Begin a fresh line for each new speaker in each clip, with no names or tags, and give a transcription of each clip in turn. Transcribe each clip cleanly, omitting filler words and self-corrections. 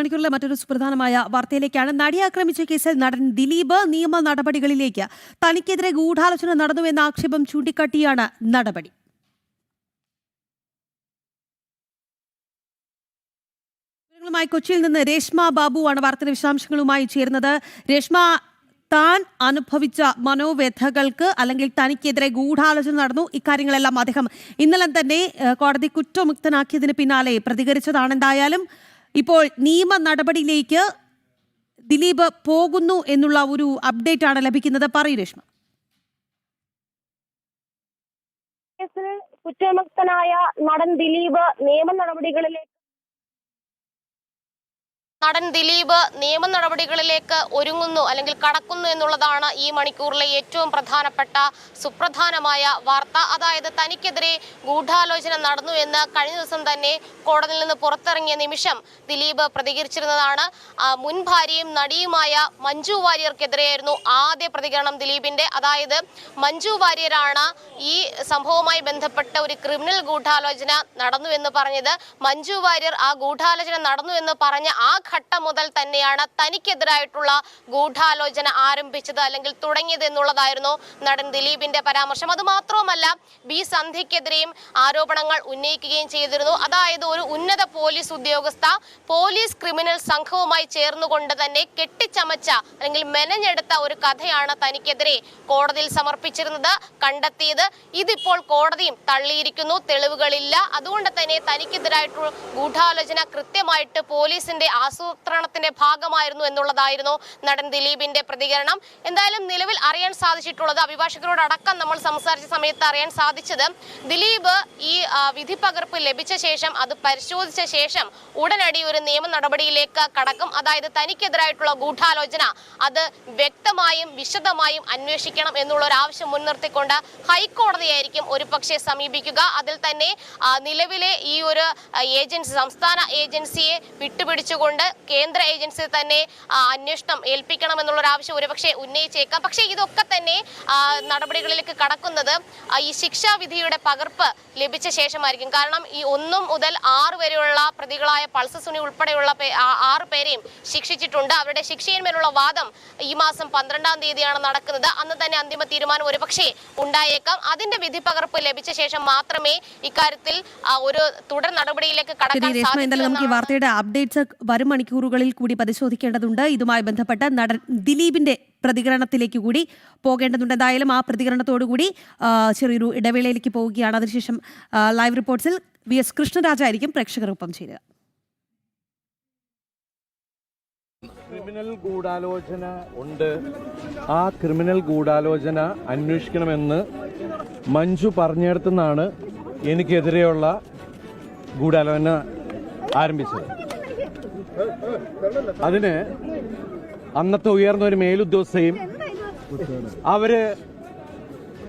മണിക്കൂറിലെ മറ്റൊരു സുപ്രധാനമായ വാർത്തയിലേക്കാണ്. നടിയെ ആക്രമിച്ച കേസിൽ നടൻ ദിലീപ് നിയമ നടപടികളിലേക്ക്. തനിക്കെതിരെ ഗൂഢാലോചന നടന്നുവെന്ന ആക്ഷേപം ചൂണ്ടിക്കാട്ടിയാണ് നടപടി. കൊച്ചിയിൽ നിന്ന് രേഷ്മ ബാബു ആണ് വാർത്തയുടെ വിശദാംശങ്ങളുമായി ചേരുന്നത്. രേഷ്മ, താൻ അനുഭവിച്ച മനോവ്യഥകൾക്ക് അല്ലെങ്കിൽ തനിക്കെതിരെ ഗൂഢാലോചന നടന്നു, ഇക്കാര്യങ്ങളെല്ലാം അദ്ദേഹം ഇന്നലെ തന്നെ കോടതി കുറ്റമുക്തനാക്കിയതിന് പിന്നാലെ പ്രതികരിച്ചതാണ്. എന്തായാലും ഇപ്പോൾ നിയമ നടപടിയിലേക്ക് ദിലീപ് പോകുന്നു എന്നുള്ള ഒരു അപ്ഡേറ്റ് ആണ് ലഭിക്കുന്നത്. പറയൂ രേഷ്മ.
കേസിൽ കുറ്റമുക്തനായ നടൻ ദിലീപ് നിയമ നടപടികളിലേക്ക് ഒരുങ്ങുന്നു അല്ലെങ്കിൽ കടക്കുന്നു എന്നുള്ളതാണ് ഈ മണിക്കൂറിലെ ഏറ്റവും പ്രധാനപ്പെട്ട സുപ്രധാനമായ വാർത്ത. അതായത് തനിക്കെതിരെ ഗൂഢാലോചന നടന്നു എന്ന് കഴിഞ്ഞ ദിവസം തന്നെ കോടതിയിൽ നിന്ന് പുറത്തിറങ്ങിയ നിമിഷം ദിലീപ് പ്രതികരിച്ചിരുന്നതാണ്. മുൻ ഭാര്യയും നടിയുമായ മഞ്ജു വാര്യർക്കെതിരെയായിരുന്നു ആദ്യ പ്രതികരണം ദിലീപിന്റെ. അതായത് മഞ്ജു വാര്യരാണ് ഈ സംഭവവുമായി ബന്ധപ്പെട്ട ഒരു ക്രിമിനൽ ഗൂഢാലോചന നടന്നു എന്ന് പറഞ്ഞത്. മഞ്ജു വാര്യർ ആ ഗൂഢാലോചന നടന്നു എന്ന് പറഞ്ഞ ആ ഘട്ടം മുതൽ തന്നെയാണ് തനിക്കെതിരായിട്ടുള്ള ഗൂഢാലോചന ആരംഭിച്ചത് അല്ലെങ്കിൽ തുടങ്ങിയത് എന്നുള്ളതായിരുന്നു നടൻ ദിലീപിന്റെ പരാമർശം. അത് മാത്രവുമല്ല, ബി സന്ധ്യക്കെതിരെയും ആരോപണങ്ങൾ ഉന്നയിക്കുകയും ചെയ്തിരുന്നു. അതായത് ഒരു ഉന്നത പോലീസ് ഉദ്യോഗസ്ഥ പോലീസ് ക്രിമിനൽ സംഘവുമായി ചേർന്നുകൊണ്ട് തന്നെ കെട്ടിച്ചമച്ച അല്ലെങ്കിൽ മെനഞ്ഞെടുത്ത ഒരു കഥയാണ് തനിക്കെതിരെ കോടതിയിൽ സമർപ്പിച്ചിരുന്നത്, കണ്ടെത്തിയത്. ഇതിപ്പോൾ കോടതിയും തള്ളിയിരിക്കുന്നു, തെളിവുകളില്ല. അതുകൊണ്ട് തന്നെ തനിക്കെതിരായിട്ടുള്ള ഗൂഢാലോചന കൃത്യമായിട്ട് പോലീസിന്റെ ആസൂത്രണത്തിന്റെ ഭാഗമായിരുന്നു എന്നുള്ളതായിരുന്നു നടൻ ദിലീപിന്റെ പ്രതികരണം. എന്തായാലും നിലവിൽ അറിയാൻ സാധിച്ചിട്ടുള്ളത്, അഭിഭാഷകരോടക്കം നമ്മൾ സംസാരിച്ച സമയത്ത് അറിയാൻ സാധിച്ചത്, ദിലീപ് ഈ വിധി പകർപ്പ് ലഭിച്ച ശേഷം അത് പരിശോധിച്ച ശേഷം ഉടനടി ഒരു നിയമ നടപടിയിലേക്ക് കടക്കും. അതായത് തനിക്കെതിരായിട്ടുള്ള ഗൂഢാലോചന അത് വ്യക്തമായും വിശദമായും അന്വേഷിക്കണം എന്നുള്ള ഒരു ആവശ്യം മുൻനിർത്തിക്കൊണ്ട് ഹൈക്കോടതിയായിരിക്കും ഒരു പക്ഷേ സമീപിക്കുക. അതിൽ തന്നെ നിലവിലെ ഈ ഒരു ഏജൻസി, സംസ്ഥാന ഏജൻസിയെ വിട്ടുപിടിച്ചുകൊണ്ട് കേന്ദ്ര ഏജൻസി തന്നെ അന്വേഷണം ഏൽപ്പിക്കണം എന്നുള്ളൊരു ആവശ്യം ഒരുപക്ഷെ ഉന്നയിച്ചേക്കാം. പക്ഷേ ഇതൊക്കെ തന്നെ നടപടികളിലേക്ക് കടക്കുന്നത് ഈ ശിക്ഷാവിധിയുടെ പകർപ്പ് ലഭിച്ച ശേഷമായിരിക്കും. കാരണം ഈ 1 മുതൽ 6 വരെയുള്ള പ്രതികളായ പൾസ സുനി ഉൾപ്പെടെയുള്ള 6 പേരെയും ശിക്ഷിച്ചിട്ടുണ്ട്. അവരുടെ ശിക്ഷയിന്മേലുള്ള വാദം ഈ മാസം 12-ാം തീയതിയാണ് നടക്കുന്നത്. അന്ന് തന്നെ അന്തിമ തീരുമാനം ഒരുപക്ഷെ ഉണ്ടായേക്കാം. അതിന്റെ വിധി പകർപ്പ് ലഭിച്ച ശേഷം മാത്രമേ ഇക്കാര്യത്തിൽ ഒരു തുടർ നടപടിയിലേക്ക് കടക്കാൻ സാധിക്കൂ.
നമുക്ക് ഈ വാർത്തയുടെ അപ്ഡേറ്റ്സ് വരും മണിക്കൂറുകളിൽ കൂടി പരിശോധിക്കേണ്ടതുണ്ട്. ഇതുമായി ബന്ധപ്പെട്ട നടൻ ദിലീപിന്റെ പ്രതികരണത്തിലേക്ക് കൂടി പോകേണ്ടതുണ്ട്. എന്തായാലും ആ പ്രതികരണത്തോടുകൂടി ചെറിയൊരു ഇടവേളയിലേക്ക് പോവുകയാണ്. അതിനുശേഷം ലൈവ് റിപ്പോർട്ട്സിൽ VS കൃഷ്ണരാജായിരിക്കും പ്രേക്ഷകർക്കൊപ്പം ചേരുക.
ക്രിമിനൽ ഗൂഢാലോചന ഉണ്ട്, ആ ക്രിമിനൽ ഗൂഢാലോചന അന്വേഷിക്കണമെന്ന് മഞ്ജു പറഞ്ഞിടത്തുനിന്നാണ് എനിക്കെതിരെയുള്ള ഗൂഢാലോചന ആരംഭിച്ചത്. അതിന് അന്നത്തെ ഉയർന്ന ഒരു മേലുദ്യോഗസ്ഥയും അവര്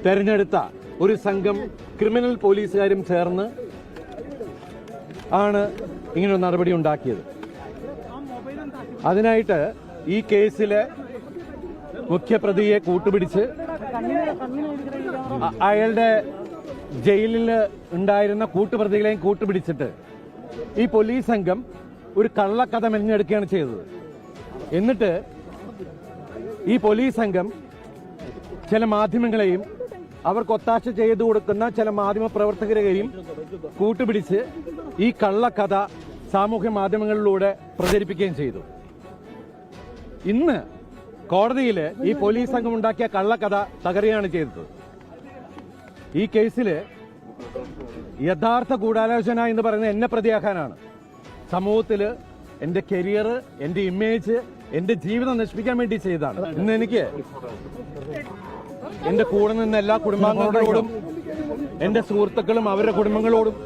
തെരഞ്ഞെടുത്ത ഒരു സംഘം ക്രിമിനൽ പോലീസുകാരും ചേർന്ന് ആണ് ഇങ്ങനൊരു നടപടി ഉണ്ടാക്കിയത്. അതിനായിട്ട് ഈ കേസിലെ മുഖ്യപ്രതിയെ കൂട്ടുപിടിച്ച് അയാളുടെ ജയിലിൽ ഉണ്ടായിരുന്ന കൂട്ടുപ്രതികളെയും കൂട്ടുപിടിച്ചിട്ട് ഈ പോലീസ് സംഘം ഒരു കള്ളക്കഥ മെനഞ്ഞെടുക്കുകയാണ് ചെയ്തത്. എന്നിട്ട് ഈ പോലീസ് സംഘം ചില മാധ്യമങ്ങളെയും അവർക്ക് ഒത്താശ ചെയ്തു കൊടുക്കുന്ന ചില മാധ്യമ പ്രവർത്തകരെയും കൂട്ടുപിടിച്ച് ഈ കള്ളക്കഥ സാമൂഹ്യ മാധ്യമങ്ങളിലൂടെ പ്രചരിപ്പിക്കുകയും ചെയ്തു. ഇന്ന് കോടതിയിൽ ഈ പോലീസ് സംഘം ഉണ്ടാക്കിയ കള്ളക്കഥ തകരുകയാണ് ചെയ്തത്. ഈ കേസിൽ യഥാർത്ഥ ഗൂഢാലോചന എന്ന് പറയുന്നത് എന്നെ പ്രതിയാക്കാനാണ്. സമൂഹത്തിൽ എന്റെ കരിയർ, എന്റെ ഇമേജ്, എന്റെ ജീവിതം നശിപ്പിക്കാൻ വേണ്ടി ചെയ്തതാണ്. ഇന്ന് എനിക്ക് എന്റെ കൂടെ നിന്ന് എല്ലാ കുടുംബാംഗങ്ങളോടും, എന്റെ സുഹൃത്തുക്കളും അവരുടെ കുടുംബങ്ങളോടും,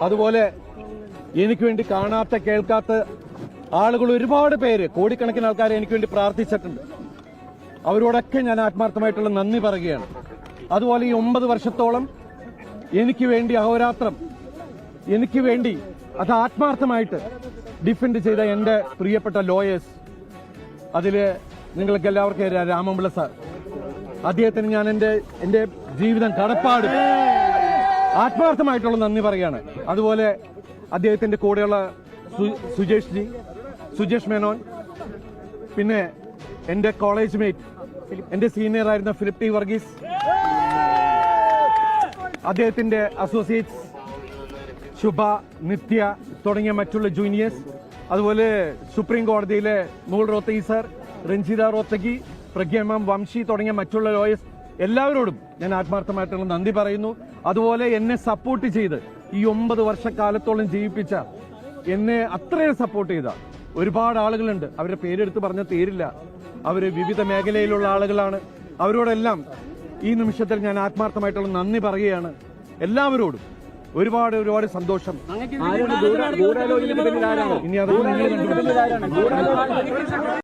അതുപോലെ എനിക്ക് വേണ്ടി കാണാത്ത കേൾക്കാത്ത ആളുകൾ ഒരുപാട് പേര്, കോടിക്കണക്കിന് ആൾക്കാർ എനിക്ക് വേണ്ടി പ്രാർത്ഥിച്ചിട്ടുണ്ട്. അവരോടൊക്കെ ഞാൻ ആത്മാർത്ഥമായിട്ടുള്ള നന്ദി പറയുകയാണ്. അതുപോലെ ഈ 9 വർഷത്തോളം എനിക്ക് വേണ്ടി അഹോരാത്രം എനിക്ക് വേണ്ടി അത് ആത്മാർത്ഥമായിട്ട് ഡിഫെൻഡ് ചെയ്ത എൻ്റെ പ്രിയപ്പെട്ട ലോയേഴ്സ്, അതിൽ നിങ്ങൾക്ക് എല്ലാവർക്കും രാമപിള്ള സാർ, അദ്ദേഹത്തിന് ഞാൻ എൻ്റെ ജീവിതം കടപ്പാട് ആത്മാർത്ഥമായിട്ടുള്ള നന്ദി പറയുകയാണ്. അതുപോലെ അദ്ദേഹത്തിന്റെ കൂടെയുള്ള സുജേഷ് മേനോൻ, പിന്നെ എൻ്റെ കോളേജ് മേറ്റ്, എൻ്റെ സീനിയർ ആയിരുന്ന ഫിലിപ്പ് ടി വർഗീസ്, അദ്ദേഹത്തിന്റെ അസോസിയേറ്റ്സ് ശുഭ, നിത്യ തുടങ്ങിയ മറ്റുള്ള ജൂനിയേഴ്സ്, അതുപോലെ സുപ്രീം കോടതിയിലെ മുകുൾ റോത്തഗി സർ, രഞ്ജിത റോത്തഗി, പ്രഗ്യമം, വംശി തുടങ്ങിയ മറ്റുള്ള ലോയേഴ്സ് എല്ലാവരോടും ഞാൻ ആത്മാർത്ഥമായിട്ടുള്ള നന്ദി പറയുന്നു. അതുപോലെ എന്നെ സപ്പോർട്ട് ചെയ്ത് ഈ 9 വർഷക്കാലത്തോളം ജീവിപ്പിച്ച, എന്നെ അത്രയും സപ്പോർട്ട് ചെയ്ത ഒരുപാട് ആളുകളുണ്ട്. അവരുടെ പേരെടുത്ത് പറഞ്ഞാൽ തീരില്ല. അവർ വിവിധ മേഖലയിലുള്ള ആളുകളാണ്. അവരോടെല്ലാം ഈ നിമിഷത്തിൽ ഞാൻ ആത്മാർത്ഥമായിട്ടുള്ള നന്ദി പറയുകയാണ്. എല്ലാവരോടും ഒരുപാട് സന്തോഷം. ഇനി അതൊക്കെ നിങ്ങൾ കണ്ടുപിടിക്കും.